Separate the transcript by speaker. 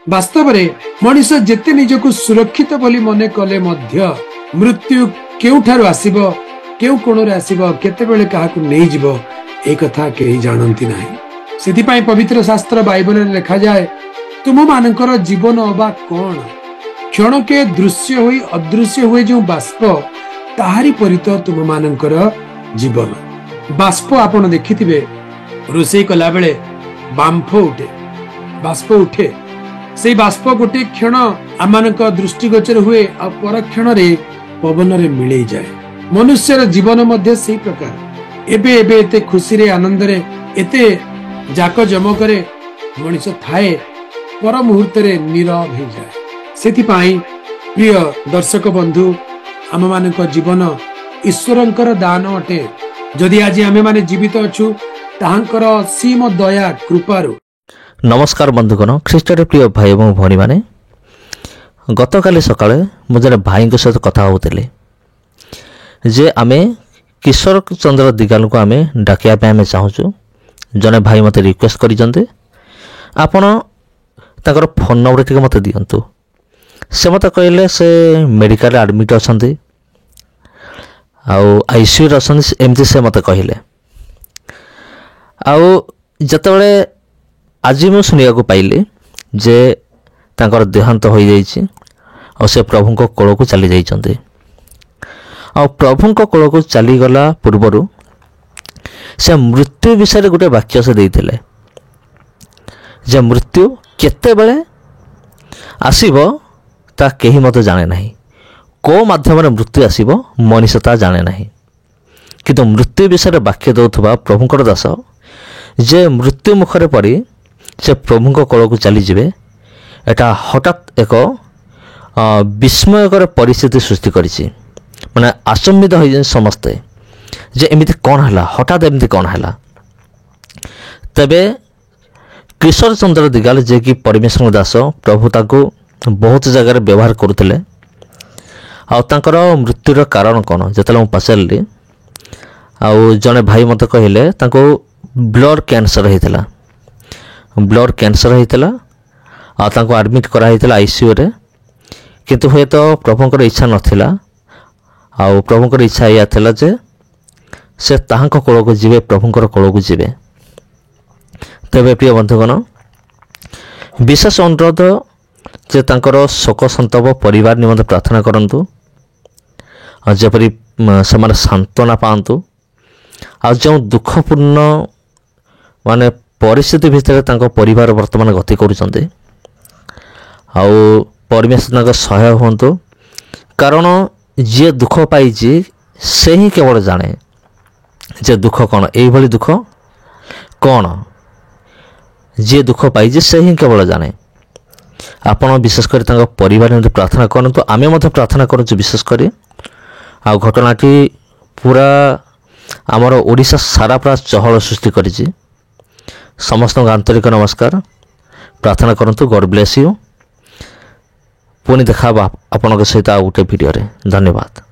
Speaker 1: वास्तव में मनीष जेते निजको सुरक्षित बोली मने कले मध्य मृत्यु केउठारु आसीबो केउ कोणरे आसीबो केतेबेले काहाकु नै जिवो ए कथा केही जानंती नाही। सेति पई पवित्र शास्त्र बाइबल रे लिखा जाय तुम मानकर जीवन अबा कोन क्षण के दृश्य होई अदृश्य हुए जो बाष्प ताहारी परित तुम मानकर जीवन। बाष्प आपण देखिथिबे रोषेई कला बेले बांफ उठे बाष्प उठे से बाष्प गोटे क्षण आमानक दृष्टिगोचर हुए आ पर क्षण रे पवन रे मिले जाए। मनुष्यर जीवन मध्य से प्रकार एबे एबे एते खुशी रे आनंद रे एते जाक जमक रे मनुष्य थाए पर मुहूर्त रे नीरव हो जाए। सेति पाई प्रिय दर्शक बंधु आम मानक जीवन ईश्वरंकर दान अटे। जदि आज आमे माने जीवित अछु ताहांकर सीम दया कृपारु।
Speaker 2: नमस्कार बंधुगण ख्रीष्टर प्रिय भाई और भौणी मैंने गत काली सकाळे मु जने भाई सहित कथा होते जे आमे किशोर चंद्र दिगाल को आमे डाकिया पे आमे चाहूँ। जने भाई मते रिक्वेस्ट करिजंते आपण ताकर फोन नंबर टिके मते दियंतु। से मते कहले से मेडिकल एडमिट अछंती आउ आईसीयू रे अछंती एमती से मते कहले। आउ जतबेले आज मैं शुणा पाइली जे तांकर देहांत हो जाइछि और से प्रभु को कोल को चली जाइछन्ते। और प्रभु को कोल को चली गला पूर्वरु से मृत्यु विषय गोटे वाक्य से देइथिले जे मृत्यु केते बेले आसीबो ता केही मते जाने नाही। को माध्यम रे मृत्यु आसीबो मनुष्य ता जाने नाही। किंतु मृत्यु विषय वाक्य दउथबा प्रभुकर दास जे मृत्यु मुखरे पड़ी से प्रभु कोल को चली जिवे एटा हठात एक विस्मयकर परिस्थिति सृष्टि करिछि। माने आचंबित हो समस्ते जे एमिति कौन हला हठात एमिति कौन हला। तबे किशोर चंद्र दिगाल जे कि परमेश्वर दास प्रभु ताको बहुत जगह व्यवहार करुथिले आ तांकर मृत्युर कारण कौन जतले मु पचारली आउ जने भाई मते कहले ताको ब्लड कैंसर हेतिला। ब्लड कैंसर होता आ तांको एडमिट करा होता आईसीयू रे। किंतु हुए तो प्रभुंकर इच्छा नथिला आउ प्रभुंकर इच्छा या थिला जे से ताहांको कोल को जीवे प्रभुंकर कोल को जीवे। तबे प्रिय बंधुगण विशेष अनुरोध जे तांकर शोक संताप परिवार निमंते प्रार्थना करंतु जेपरि समाने सांत्वना पांतु आ जो दुखपूर्ण माने परिस्थिति भितर तांको परिवार वर्तमान गति करुचंते आउ परमेश्वर तांको सहाय हुंतु। कारण जे दुख पाइछि से ही केवल जाने जे दुख कौन एई भली दुख कौन जे दुख पाइछि से ही केवल जाने। आपण विशेष कर तांको परिवार में प्रार्थना करंतु आमे मते प्रार्थना करूछु विशेष करी आ घटनाटी पूरा आमर ओडिशा सारा पूरा चहल सृष्टि करिछि। समस्त आंतरिक नमस्कार प्रार्थना करंतु। God bless you. पुणी देखा आपन सहित आ गोटे वीडियो रे। धन्यवाद।